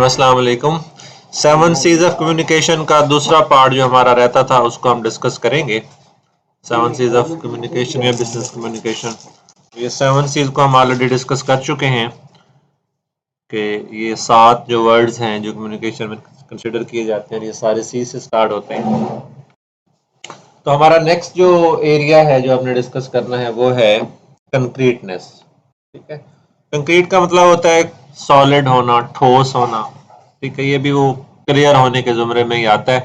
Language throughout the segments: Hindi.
अस्सलाम वालेकुम। 7 C's ऑफ कम्युनिकेशन का दूसरा पार्ट जो हमारा रहता था उसको हम डिस्कस करेंगे। 7 C's ऑफ कम्युनिकेशन या बिजनेस कम्युनिकेशन, ये 7 C's को हम ऑलरेडी डिस्कस कर चुके हैं कि ये 7 जो वर्ड्स हैं जो कम्युनिकेशन में कंसिडर किए जाते हैं, ये सारे सी से स्टार्ट होते हैं। तो हमारा नेक्स्ट जो एरिया है जो हमने डिस्कस करना है वो है कंक्रीटनेस। ठीक है, कंक्रीट का मतलब होता है सॉलिड होना, ठोस होना। ठीक है, ये भी वो क्लियर होने के जुमरे में ही आता है।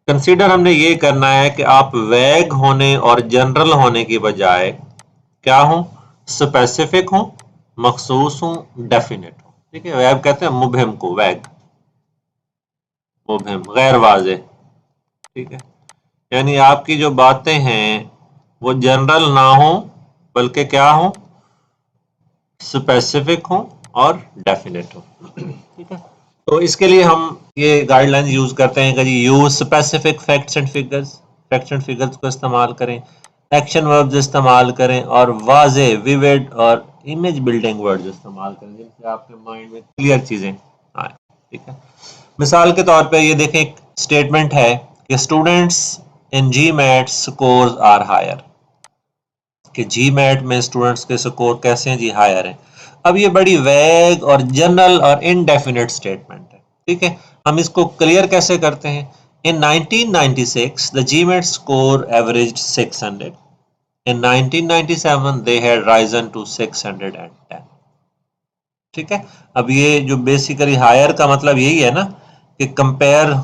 कंसीडर हमने ये करना है कि आप वैग होने और जनरल होने की बजाय क्या हो, स्पेसिफिक हो, मखसूस हो, डेफिनेट हो। ठीक है, वैग कहते हैं मुबहम को, वैग मुबहम गैर वाज़ेह। ठीक है, यानी आपकी जो बातें हैं वो जनरल ना हो बल्कि क्या हो, स्पेसिफिक हो और डेफिनेट हो। ठीक है, तो इसके लिए हम ये गाइडलाइंस यूज करते हैं कि जी use specific facts and figures, facts and figures को इस्तेमाल करें, एक्शन वर्ब्स इस्तेमाल करें और वाजे विविड और इमेज बिल्डिंग वर्ड्स इस्तेमाल करें जिनसे आपके माइंड में क्लियर चीजें आए। ठीक है, मिसाल के तौर पे ये देखें, एक स्टेटमेंट है कि students in GMAT scores are higher, कि जी मैट में स्टूडेंट्स के स्कोर कैसे हैं जी, हायर हैं। अब ये बड़ी वैग और जनरल और इनडेफिनेट स्टेटमेंट है। ठीक है, हम इसको क्लियर कैसे करते हैं? In 1996 the GMAT score average 600, in 1997 they had risen to 610। ठीक है, अब ये जो बेसिकली हायर का मतलब यही है ना कि कंपेयर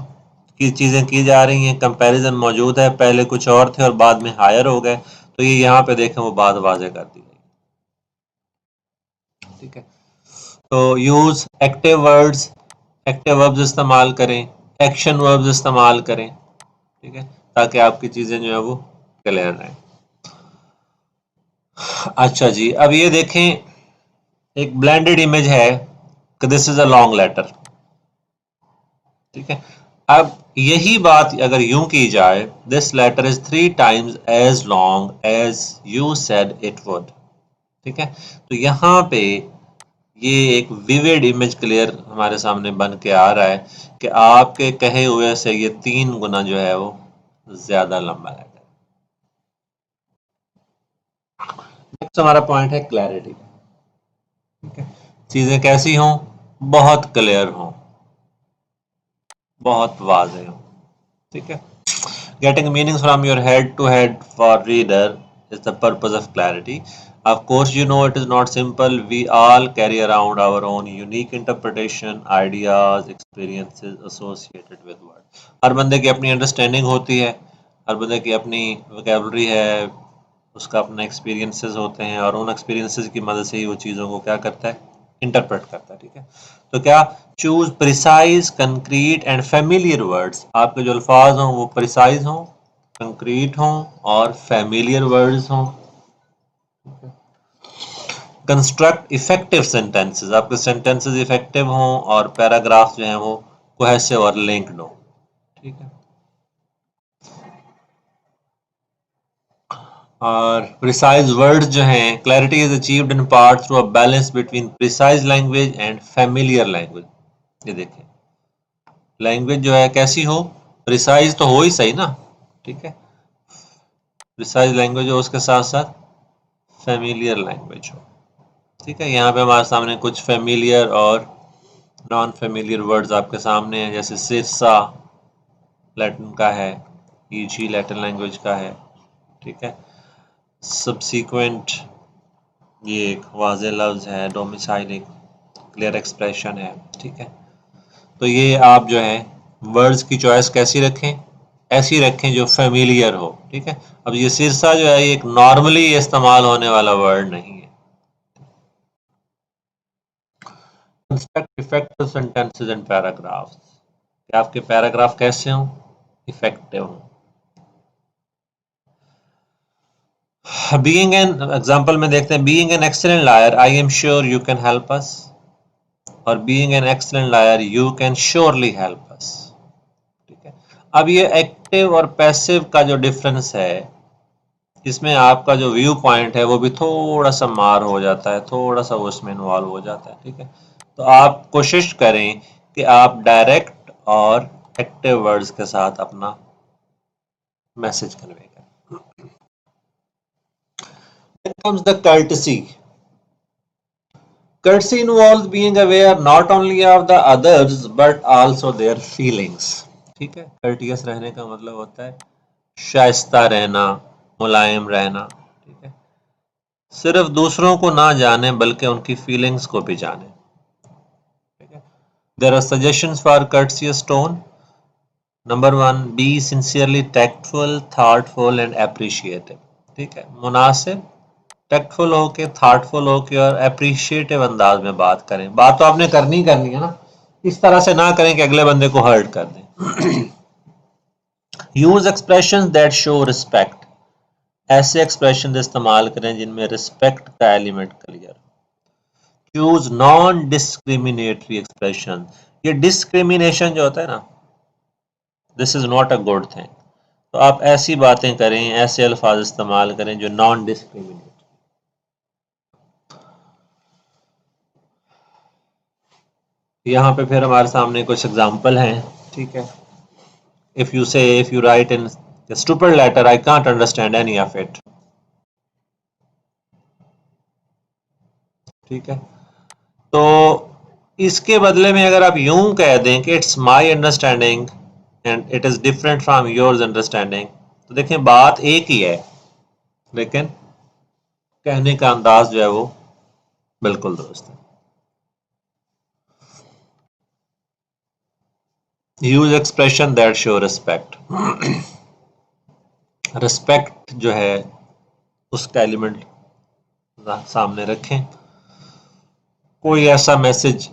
की चीजें की जा रही हैं, कंपैरिजन मौजूद है, पहले कुछ और थे और बाद में हायर हो गए। तो ये यहाँ पे देखें वो बात वाज़ेह कर दी गई। ठीक है, तो use active words, active verbs इस्तेमाल करें, एक्शन वर्ब्स इस्तेमाल करें। ठीक है, ताकि आपकी चीजें जो है वो क्लियर रहें। अच्छा जी, अब ये देखें, एक ब्लेंडेड इमेज है कि this is a long letter. ठीक है, अब यही बात अगर यूं की जाए, this letter is 3 times as long as you said it would. ठीक है, तो यहाँ पे ये एक विविड इमेज क्लियर हमारे सामने बन के आ रहा है कि आपके कहे हुए से ये 3 गुना जो है वो ज्यादा लंबा है। नेक्स्ट हमारा पॉइंट है क्लैरिटी। ठीक है, चीजें कैसी हों, बहुत क्लियर हों, बहुत वाज़ेह हों। ठीक है, getting meanings from your head to head for reader is the purpose of clarity. Of course, you know it is not simple. We all carry around our own unique interpretation, ideas, experiences associated with word. हर बंदे की अपनी अंडरस्टैंडिंग होती है, हर बंदे की अपनी वोकेबलरी है, उसका अपना एक्सपीरियंसेस होते हैं और उन एक्सपीरियंसेस की मदद से ही वो चीज़ों को क्या करता है, इंटरप्रेट करता है। ठीक है, तो क्या choose precise, concrete and familiar words. आपके जो अल्फाज हों वो प्रिसाइज हों, कंक्रीट हों और फेमिलियर वर्ड्स हों। कंस्ट्रक्ट इफेक्टिव सेंटेंसेस, आपके सेंटेंसेस इफेक्टिव हों और पैराग्राफ जो हैं वो कोहेसिव और लिंक्ड हों। ठीक है, और प्रिसाइज वर्ड्स जो हैं, clarity is achieved in part through a balance between precise language and familiar language. ये देखें, लैंग्वेज जो है कैसी हो, प्रिसाइज तो हो ही सही ना। ठीक है, प्रिसाइज लैंग्वेज हो, उसके साथ साथ फेमिलियर लैंग्वेज हो। ठीक है, यहाँ पे हमारे सामने कुछ फेमिलियर और नॉन फेमिलियर वर्ड्स आपके सामने हैं, जैसे सिरसा लैटिन का है, ईजी लैटिन लैंग्वेज का है। ठीक है, सब्सीक्वेंट ये एक वाज़ेह लफ्ज़ है, डोमिसाइल एक क्लियर एक्सप्रेशन है। ठीक है, तो ये आप जो है वर्ड्स की चॉइस कैसी रखें, ऐसी रखें जो फेमिलियर हो। ठीक है, अब ये सिरसा जो है ये एक नॉर्मली इस्तेमाल होने वाला वर्ड नहीं है। Construct effective sentences and paragraphs, कि आपके पैराग्राफ कैसे हों, इफेक्टिव हों। बीइंग एन एग्जांपल में देखते हैं, being an excellent liar I am sure you can help us, और being an excellent liar you can surely help us. ठीक है, अब ये एक्टिव और पैसिव का जो डिफरेंस है इसमें आपका जो व्यू पॉइंट है वो भी थोड़ा सा मार हो जाता है, थोड़ा सा वो इसमें इन्वॉल्व हो जाता है। ठीक है, तो आप कोशिश करें कि आप डायरेक्ट और एक्टिव वर्ड्स के साथ अपना मैसेज कन्वे करें। Then comes the courtesy. Courtesy involves being aware not only of the others but also their feelings. ठीक है, courteous रहने का मतलब होता है शाइस्ता रहना, मुलायम रहना। ठीक है, सिर्फ दूसरों को ना जाने बल्कि उनकी फीलिंग्स को भी जाने। ठीक है, there are suggestions for courteous tone. Number 1, be sincerely tactful, thoughtful and appreciative. ठीक है, मुनासिब, टैक्टफुल होके, थॉटफुल होके और एप्रिशिएटिव अंदाज में बात करें। बात तो आपने करनी है ना, इस तरह से ना करें कि अगले बंदे को हर्ट कर दें। Use expressions that show respect. ऐसे एक्सप्रेशन इस्तेमाल करें जिनमें रिस्पेक्ट का element clear. Choose non discriminatory expression. ये डिस्क्रिमिनेशन जो होता है ना, this is not a good thing. तो आप ऐसी बातें करें, ऐसे अल्फाज इस्तेमाल करें जो नॉन डिस्क्रिमिनेट। यहाँ पे फिर हमारे सामने कुछ एग्जाम्पल हैं। ठीक है, if you write in a stupid letter, I can't understand any of it. ठीक है, तो इसके बदले में अगर आप यूं कह दें कि it's my understanding and it is different from yours understanding, तो देखें बात एक ही है लेकिन कहने का अंदाज जो है वो बिल्कुल दुरुस्त है। Use expression that show respect. Respect जो है उसका एलिमेंट सामने रखें। कोई ऐसा मैसेज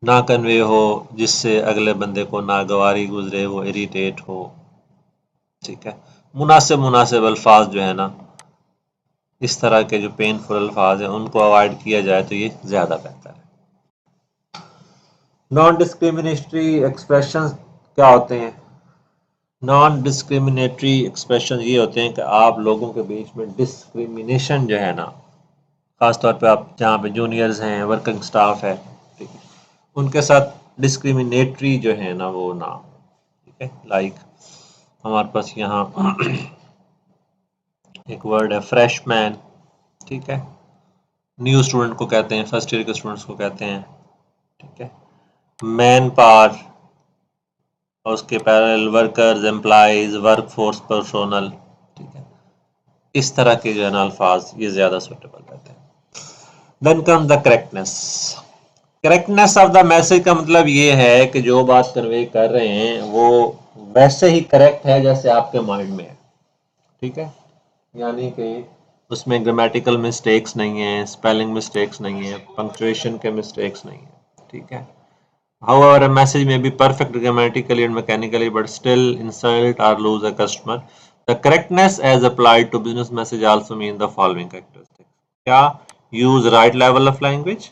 ना कन्वे हो जिससे अगले बंदे को नागवारी गुजरे, वो इरिटेट हो। ठीक है, मुनासिब मुनासिब अल्फाज जो है ना, इस तरह के जो पेनफुल अल्फाज हैं उनको अवॉइड किया जाए तो ये ज़्यादा बेहतर है। नॉन डिस्क्रिमिनेटरी एक्सप्रेशन क्या होते हैं? नॉन डिस्क्रिमिनेटरी एक्सप्रेशन ये होते हैं कि आप लोगों के बीच में डिस्क्रिमिनेशन जो है ना, खासतौर पे आप जहाँ पे जूनियर्स हैं, वर्किंग स्टाफ है, ठीक है, उनके साथ डिस्क्रिमिनेटरी जो है ना वो ना। ठीक है, लाइक हमारे पास यहाँ एक वर्ड है फ्रेशमैन। ठीक है, न्यू स्टूडेंट को कहते हैं, फर्स्ट ईयर के स्टूडेंट्स को कहते हैं। ठीक है, मैन पावर और उसके parallel workers, employees, work force personnel. ठीक है, इस तरह के जो है ना अल्फाज ये ज़्यादा सूटेबल रहते हैं। Then come the correctness. Correctness of the message का मतलब ये है कि जो बात कन्वे कर रहे हैं वो वैसे ही करेक्ट है जैसे आपके माइंड में है। ठीक है, यानी कि उसमें ग्रामेटिकल मिस्टेक्स नहीं है, स्पेलिंग मिस्टेक्स नहीं है, पंक्चुएशन के मिस्टेक्स नहीं है। ठीक है, however a message may be perfect grammatically and mechanically but still insult or lose a customer. The correctness as applied to business message also mean the following characteristics. क्या? Use right level of language,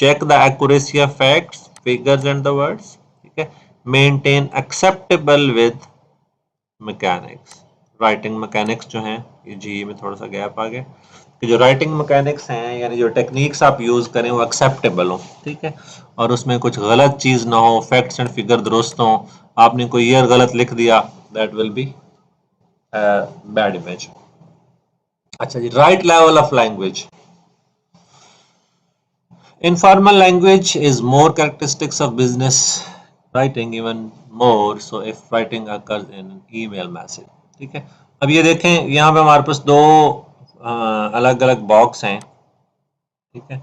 check the accuracy of facts, figures and the words. ठीक है, maintain acceptable with mechanics. Writing mechanics जो हैं, ये जी में थोड़ा सा गैप आ गया कि जो राइटिंग मैकेनिक्स हैं यानी जो टेक्निक्स आप यूज़ करें वो एक्सेप्टेबल हो। ठीक है, और उसमें कुछ गलत चीज़ ना हो, फैक्ट्स एंड फिगर दुरुस्त हो। आपने कोई ईयर गलत लिख दिया, that will be bad image. अच्छा जी, right level of language. Informal language is more characteristics of business writing, even more so if writing occurs in an email message. ठीक है, अब ये देखें यहाँ पे हमारे पास दो अलग अलग बॉक्स हैं। ठीक है,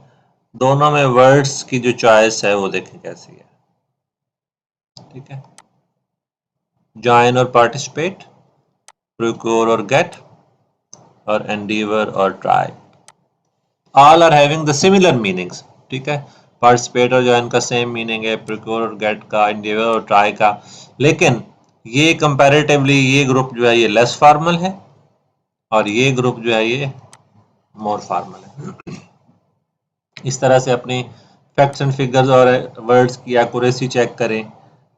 दोनों में वर्ड्स की जो चॉइस है वो देखें कैसी है। ठीक है, ज्वाइन और पार्टिसिपेट, प्रोक्योर और गेट, और एंडीवर और try, all are having the similar meanings. ठीक है, पार्टिसिपेट और ज्वाइन का सेम मीनिंग है, प्रोक्योर और गेट का, एंडेवर और ट्राई का, लेकिन ये कंपैरेटिवली ये ग्रुप जो है ये लेस फॉर्मल है और ये ग्रुप जो है ये मोर फॉर्मल है। इस तरह से अपनी फैक्ट्स एंड फिगर्स और वर्ड्स की एक्यूरेसी चेक करें,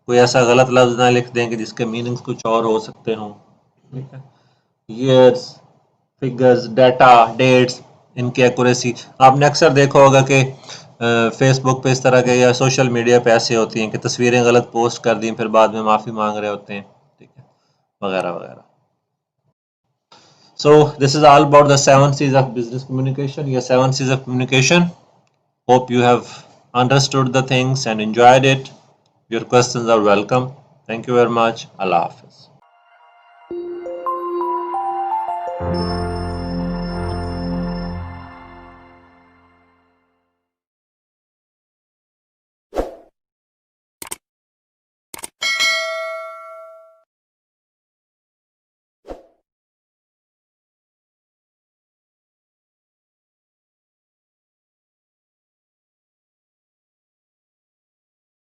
कोई ऐसा गलत लफ्ज ना लिख दें कि जिसके मीनिंग्स कुछ और हो सकते हों। ठीक है, ईयर्स, फिगर्स, डाटा, डेट्स, इनकी एक्यूरेसी। आपने अक्सर देखा होगा कि फेसबुक पे इस तरह के या सोशल मीडिया पे ऐसे होती हैं कि तस्वीरें गलत पोस्ट कर दी, फिर बाद में माफ़ी मांग रहे होते हैं, ठीक है, वगैरह वगैरह। So this is all about the 7 C's of business communication. Yeah, 7 C's of communication. Hope you have understood the things and enjoyed it. Your questions are welcome. Thank you very much. Allah Hafiz.